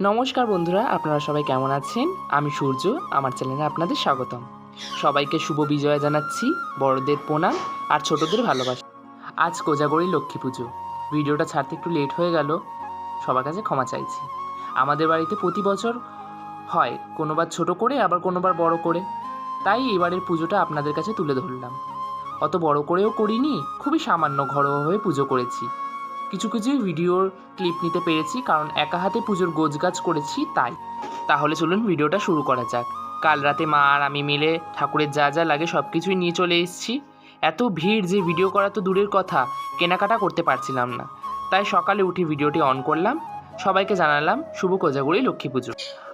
নমস্কার বন্ধুরা, আপনারা সবাই কেমন আছেন? আমি সূর্য, আমার চ্যানেলে আপনাদের স্বাগতম। সবাইকে শুভ বিজয়া জানাচ্ছি, বড়দের প্রণাম আর ছোটদের ভালোবাসা। আজ কোজাগরী লক্ষ্মী পুজো। ভিডিওটা ছাড়তে একটু লেট হয়ে গেল, সবার কাছে ক্ষমা চাইছি। আমাদের বাড়িতে প্রতি বছর হয়, কোনোবার ছোট করে আবার কোনোবার বড় করে, তাই এবারের পুজোটা আপনাদের কাছে তুলে ধরলাম। অত বড় করেও করিনি, খুবই সামান্য ঘরোয়াভাবে পুজো করেছি। কিছু ভিডিওর ক্লিপ নিতে পেরেছি, কারণ একা হাতে পুজোর গোছগাছ করেছি তাই। তাহলে চলুন ভিডিওটা শুরু করা যাক। কাল রাতে মা আর আমি মিলে ঠাকুরের যা যা লাগে সব কিছুই নিয়ে চলে এসেছি। এত ভিড় যে ভিডিও করা তো দূরের কথা, কেনাকাটা করতে পারছিলাম না। তাই সকালে উঠে ভিডিওটি অন করলাম, সবাইকে জানালাম শুভ কোজাগরী লক্ষ্মী পুজো।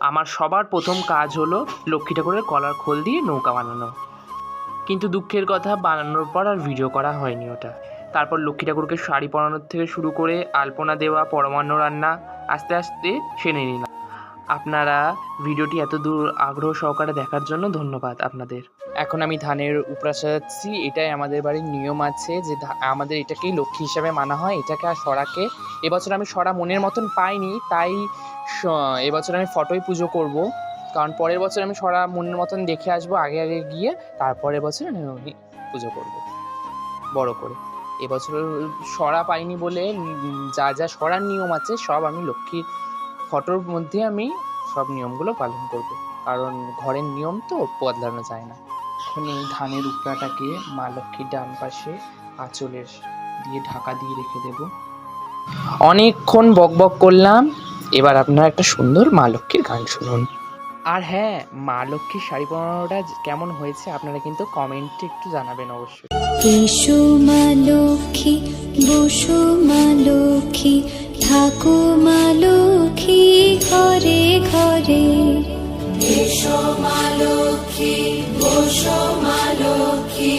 আমার সবার প্রথম কাজ হলো লক্ষ্মী ঠাকুরের কলার খোল দিয়ে নৌকা বানানো, কিন্তু দুঃখের কথা বানানোর পর আর ভিডিও করা হয়নি ওটা। তারপর লক্ষ্মী ঠাকুরকে শাড়ি পরানোর থেকে শুরু করে আলপনা দেওয়া, পরমান্ন রান্না আস্তে আস্তে সেরে নিলাম। আপনারা ভিডিওটি এত দূর আগ্রহ সহকারে দেখার জন্য ধন্যবাদ আপনাদের। এখন আমি ধানের উপরা সাজাচ্ছি। এটাই আমাদের বাড়ির নিয়ম আছে যে আমাদের এটাকেই লক্ষ্মী হিসাবে মানা হয়, এটাকে আর সরাকে। এবছর আমি সরা মনের মতন পাইনি, তাই এবছর আমি ফটোই পুজো করব, কারণ পরের বছর আমি সরা মনের মতন দেখে আসবো আগে আগে গিয়ে, তারপরের বছর আমি পুজো করব বড় করে। এবছর সরা পাইনি বলে যা যা সরার নিয়ম আছে সব আমি লক্ষ্মীর ফটোর মধ্যে আমি সব নিয়মগুলো পালন করব, কারণ ঘরের নিয়ম তো বদলানো যায় না। এখন এই ধানের উপরাটাকে মা লক্ষ্মীর ডান পাশে আঁচলের দিয়ে ঢাকা দিয়ে রেখে দেব। অনেকক্ষণ বক করলাম, এবার আপনারা একটা সুন্দর মা লক্ষ্মীর গান শুনুন। আর হ্যাঁ, মা লক্ষ্মীর শাড়ি পরানোটা কেমন হয়েছে আপনারা কিন্তু কমেন্টে একটু জানাবেন অবশ্যই। এসো মা লক্ষ্মী, বসো মা লক্ষ্মী, থাকো মা লক্ষ্মী ঘরে ঘরে। এসো মা লক্ষ্মী, বসো মা লক্ষ্মী,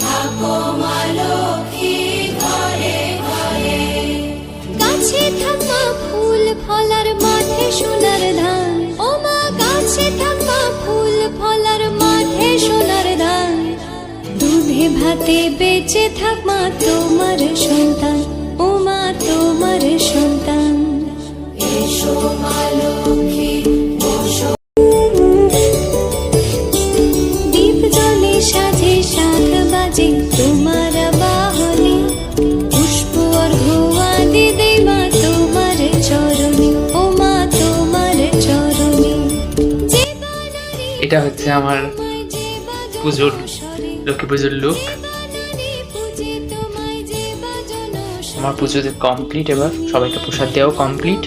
থাকো মা লক্ষ্মী ঘরে ঘরে। গাছে থাকা ফুল ফলার মাঠে সোনার ধান, ও মা গাছে থাকা ফুল ফলার মাঠে সোনার ধান। দুধে ভাতে বেঁচে থাক মা তোমার সন্তান, ও মা তোমার সন্তান। এসো মা লক্ষ্মী, বসো। দীপ জলে সাজে শাখ বাজে তোমার বাহনে, পুষ্প অর্ঘ্য আদি দেই মা তোমার চরণে, ও মা তোমার চরণে। এটা হচ্ছে আমার পুজোর লক্ষ্মী পুজোর লুক। আমার পুজোতে কমপ্লিট, এবার সবাইকে প্রসাদ দেওয়াও কমপ্লিট।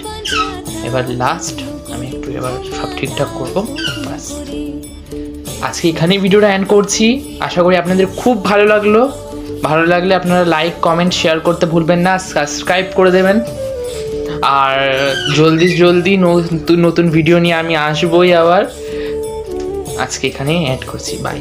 এবার লাস্ট আমি একটু এবার সব ঠিকঠাক করবো, ব্যাস। আজকে এখানেই ভিডিওটা এন্ড করছি। আশা করি আপনাদের খুব ভালো লাগলো। ভালো লাগলে আপনারা লাইক, কমেন্ট, শেয়ার করতে ভুলবেন না, সাবস্ক্রাইব করে দেবেন। আর জলদি নতুন ভিডিও নিয়ে আমি আসবোই আবার। আজকে এখানেই এন্ড করছি, বাই।